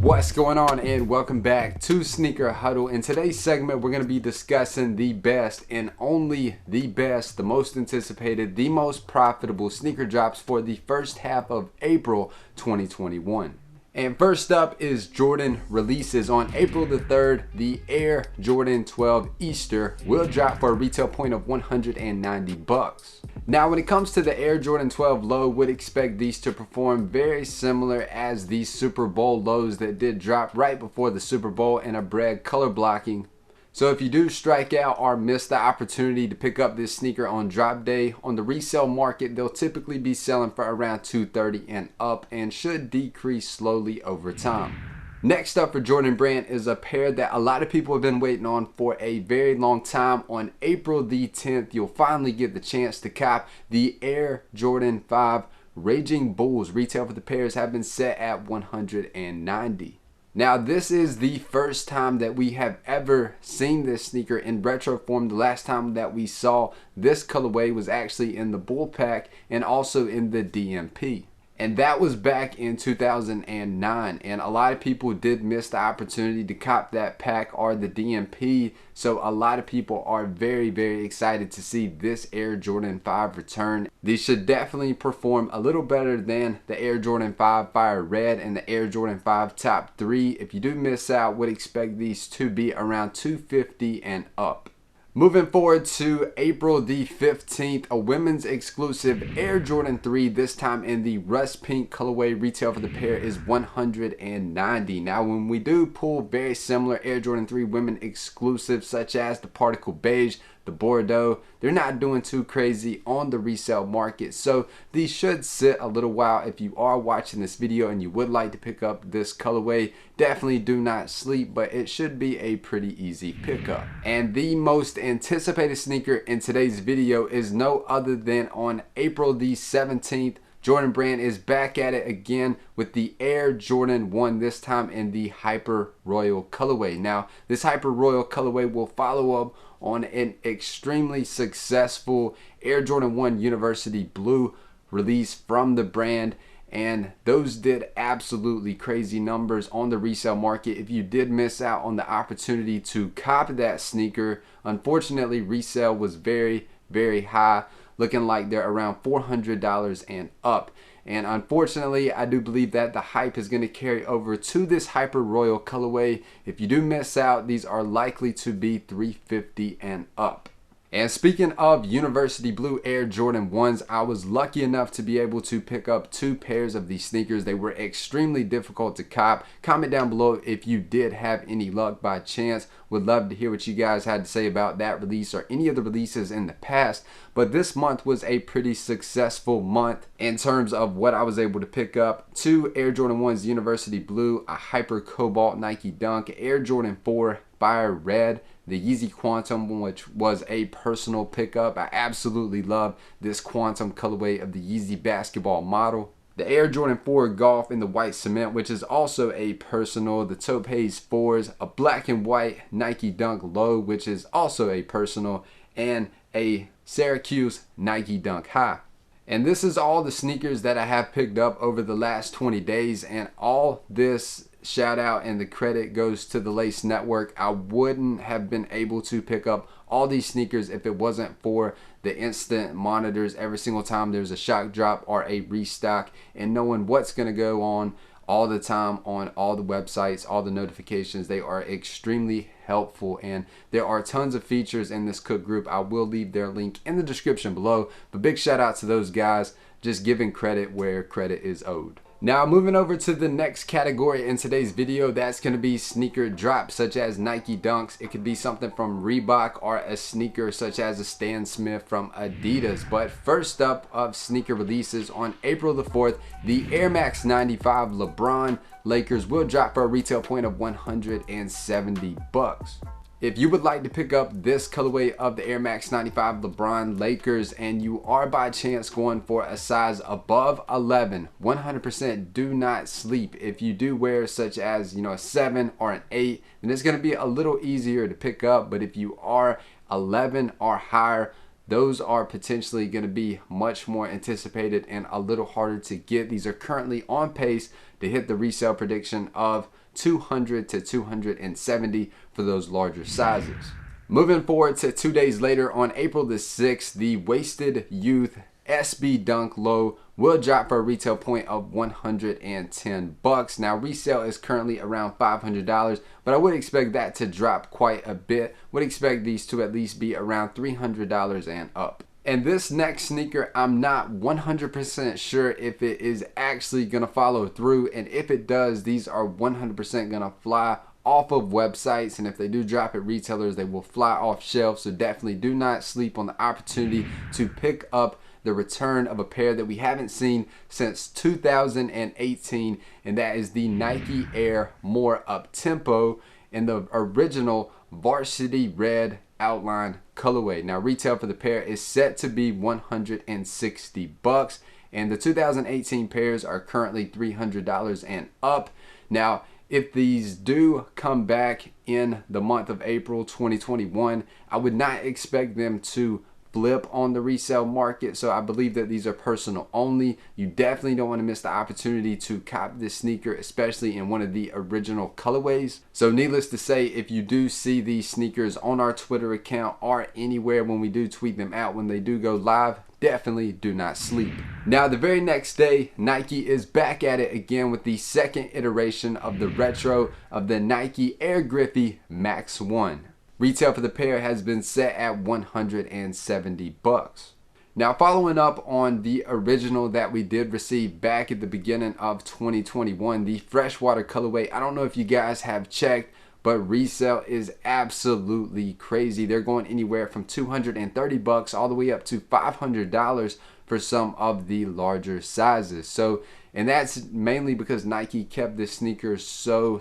What's going on, and welcome back to Sneaker Huddle. In today's segment, we're going to be discussing the best and only the best, the most anticipated, the most profitable sneaker drops for the first half of April 2021. And first up is Jordan releases. On April the 3rd, the Air Jordan 12 Easter will drop for a retail point of $190. Now, when it comes to the Air Jordan 12 low, would expect these to perform very similar as the Super Bowl lows that did drop right before the Super Bowl in a bread color blocking. So if you do strike out or miss the opportunity to pick up this sneaker on drop day, on the resale market, they'll typically be selling for around $230 and up and should decrease slowly over time. Next up for Jordan Brand is a pair that a lot of people have been waiting on for a very long time. On April the 10th, you'll finally get the chance to cop the Air Jordan 5 Raging Bulls. Retail for the pairs have been set at $190. Now, this is the first time that we have ever seen this sneaker in retro form. The last time that we saw this colorway was actually in the Bull Pack and also in the DMP. And that was back in 2009, and a lot of people did miss the opportunity to cop that pack or the DMP. So a lot of people are very, very excited to see this Air Jordan 5 return. These should definitely perform a little better than the Air Jordan 5 Fire Red and the Air Jordan 5 Top 3. If you do miss out, would expect these to be around $250 and up. Moving forward to April the 15th, a women's exclusive Air Jordan 3, this time in the rust pink colorway. Retail for the pair is $190. Now, when we do pull very similar Air Jordan 3 women exclusives such as the Particle Beige, the Bordeaux, they're not doing too crazy on the resale market. So these should sit a little while. If you are watching this video and you would like to pick up this colorway, definitely do not sleep, but it should be a pretty easy pickup. And the most anticipated sneaker in today's video is no other than on April the 17th, Jordan Brand is back at it again with the Air Jordan 1, this time in the Hyper Royal colorway. Now, this Hyper Royal colorway will follow up on an extremely successful Air Jordan 1 University Blue release from the brand, and those did absolutely crazy numbers on the resale market. If you did miss out on the opportunity to cop that sneaker, unfortunately resale was very, very high, looking like they're around $400 and up. And unfortunately, I do believe that the hype is going to carry over to this Hyper Royal colorway. If you do miss out, these are likely to be $350 and up. And speaking of University Blue Air Jordan 1s, I was lucky enough to be able to pick up 2 pairs of these sneakers. They were extremely difficult to cop. Comment down below if you did have any luck by chance. Would love to hear what you guys had to say about that release or any of the releases in the past. But this month was a pretty successful month in terms of what I was able to pick up. 2 Air Jordan 1s University Blue, a Hyper Cobalt Nike Dunk, Air Jordan 4 Fire Red, the Yeezy Quantum, which was a personal pickup. I absolutely love this Quantum colorway of the Yeezy basketball model. The Air Jordan 4 Golf in the white cement, which is also a personal. The Topaz 4s, a black and white Nike Dunk Low, which is also a personal, and a Syracuse Nike Dunk High. And this is all the sneakers that I have picked up over the last 20 days, and all this shout out and the credit goes to the Lace Network. I wouldn't have been able to pick up all these sneakers if it wasn't for the instant monitors every single time there's a shock drop or a restock, and knowing what's going to go on all the time on all the websites, all the notifications. They are extremely helpful, and there are tons of features in this cook group. I will leave their link in the description below, but big shout out to those guys, just giving credit where credit is owed. Now, moving over to the next category in today's video, that's going to be sneaker drops such as Nike Dunks. It could be something from Reebok or a sneaker such as a Stan Smith from Adidas. But first up of sneaker releases, on April the 4th, the Air Max 95 Lebron Lakers will drop for a retail point of $170. If you would like to pick up this colorway of the Air Max 95 LeBron Lakers and you are by chance going for a size above 11, 100% do not sleep. If you do wear such as, a 7 or an 8, then it's going to be a little easier to pick up. But if you are 11 or higher, those are potentially going to be much more anticipated and a little harder to get. These are currently on pace to hit the resale prediction of 200 to 270 for those larger sizes. Moving forward to 2 days later, on April the 6th, the Wasted Youth SB Dunk Low will drop for a retail point of 110 bucks. Now resale is currently around $500, but I would expect that to drop quite a bit. Would expect these to at least be around $300 and up. And this next sneaker, I'm not 100% sure if it is actually gonna follow through, and if it does, these are 100% gonna fly off of websites, and if they do drop at retailers, they will fly off shelves. So definitely do not sleep on the opportunity to pick up the return of a pair that we haven't seen since 2018, and that is the Nike Air More Uptempo in the original varsity red outline colorway. Now retail for the pair is set to be 160 bucks, and the 2018 pairs are currently $300 and up. Now if these do come back in the month of April 2021, I would not expect them to flip on the resale market. So I believe that these are personal only. You definitely don't want to miss the opportunity to cop this sneaker, especially in one of the original colorways. So needless to say, if you do see these sneakers on our Twitter account or anywhere when we do tweet them out, when they do go live, definitely do not sleep. Now the very next day, Nike is back at it again with the second iteration of the retro of the Nike Air Griffey Max 1. Retail for the pair has been set at 170 bucks. Now following up on the original that we did receive back at the beginning of 2021, the freshwater colorway, I don't know if you guys have checked, but resale is absolutely crazy. They're going anywhere from 230 bucks all the way up to $500 for some of the larger sizes. So, and that's mainly because Nike kept this sneaker so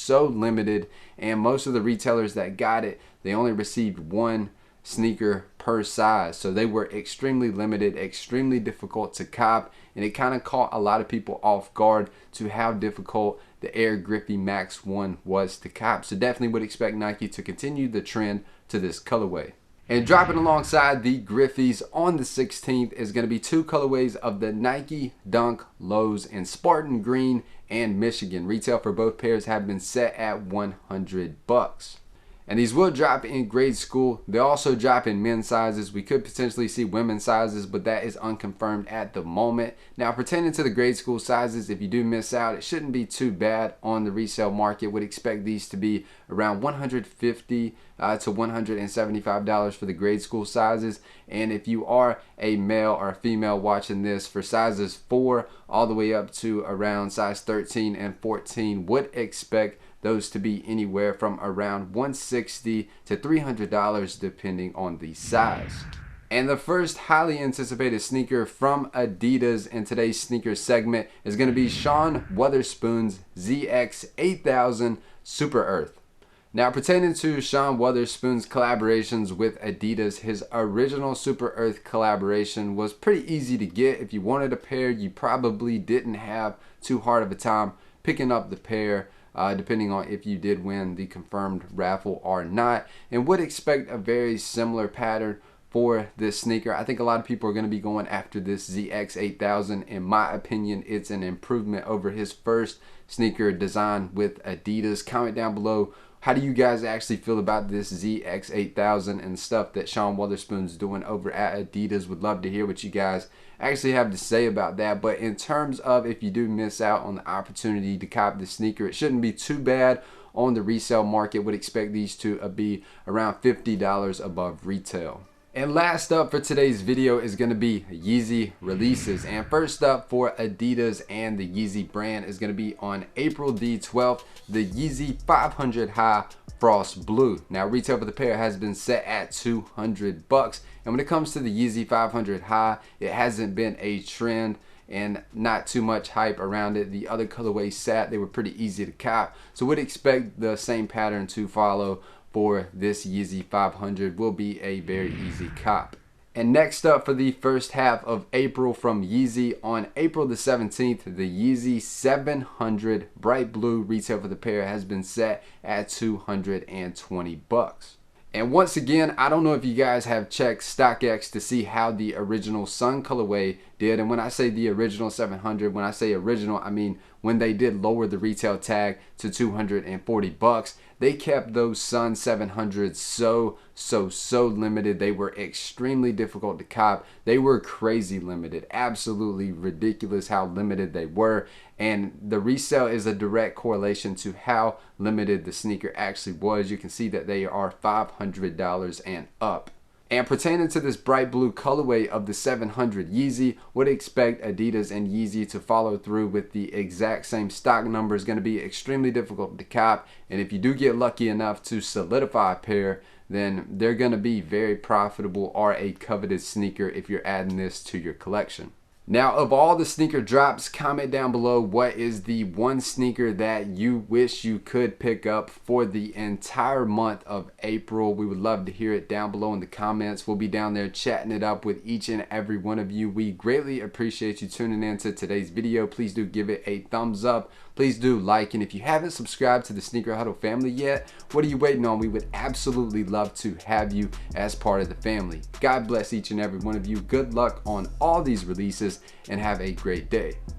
limited, and most of the retailers that got it, they only received one sneaker per size. So they were extremely limited, extremely difficult to cop, and it kind of caught a lot of people off guard to how difficult the Air Griffey Max 1 was to cop. So definitely would expect Nike to continue the trend to this colorway. And dropping alongside the Griffeys on the 16th is going to be two colorways of the Nike Dunk Lows in Spartan Green and Michigan. Retail for both pairs have been set at 100 bucks. And these will drop in grade school. They also drop in men's sizes. We could potentially see women's sizes, but that is unconfirmed at the moment. Now, pertaining to the grade school sizes, if you do miss out, it shouldn't be too bad on the resale market. Would expect these to be around $150 to $175 for the grade school sizes. And if you are a male or a female watching this, for sizes 4 all the way up to around size 13 and 14, would expect those to be anywhere from around $160 to $300 depending on the size. And the first highly anticipated sneaker from Adidas in today's sneaker segment is going to be Sean Wotherspoon's ZX 8000 Superearth. Now, pertaining to Sean Wotherspoon's collaborations with Adidas, his original Superearth collaboration was pretty easy to get. If you wanted a pair, you probably didn't have too hard of a time picking up the pair, depending on if you did win the confirmed raffle or not, and would expect a very similar pattern for this sneaker. I think a lot of people are going to be going after this ZX 8000. In my opinion, it's an improvement over his first sneaker design with Adidas. Comment down below, how do you guys actually feel about this ZX 8000 and stuff that Sean Wotherspoon's doing over at Adidas? Would love to hear what you guys actually have to say about that. But in terms of if you do miss out on the opportunity to cop the sneaker, it shouldn't be too bad on the resale market. Would expect these to be around $50 above retail. And last up for today's video is going to be Yeezy releases. And first up for Adidas and the Yeezy brand is going to be on April the 12th, the Yeezy 500 High Frost Blue. Now retail for the pair has been set at 200 bucks. And when it comes to the Yeezy 500 High, it hasn't been a trend and not too much hype around it. The other colorways sat, they were pretty easy to cop. So would expect the same pattern to follow for this Yeezy 500. Will be a very easy cop. And next up for the first half of April from Yeezy, on April the 17th, the Yeezy 700 Bright Blue retail for the pair has been set at 220 bucks. And once again, I don't know if you guys have checked StockX to see how the original Sun colorway did. And when I say the original 700, when I say original, I mean when they did lower the retail tag to 240 bucks, they kept those Sun 700s so limited. They were extremely difficult to cop. They were crazy limited, absolutely ridiculous how limited they were. And the resale is a direct correlation to how limited the sneaker actually was. You can see that they are $500 and up. And pertaining to this bright blue colorway of the 700 Yeezy, would expect Adidas and Yeezy to follow through with the exact same stock number. Is going to be extremely difficult to cop, and if you do get lucky enough to solidify a pair, then they're going to be very profitable or a coveted sneaker if you're adding this to your collection. Now, of all the sneaker drops, comment down below what is the one sneaker that you wish you could pick up for the entire month of April. We would love to hear it down below in the comments. We'll be down there chatting it up with each and every one of you. We greatly appreciate you tuning in to today's video. Please do give it a thumbs up. Please do like, and if you haven't subscribed to the Sneaker Huddle family yet, what are you waiting on? We would absolutely love to have you as part of the family. God bless each and every one of you. Good luck on all these releases, and have a great day.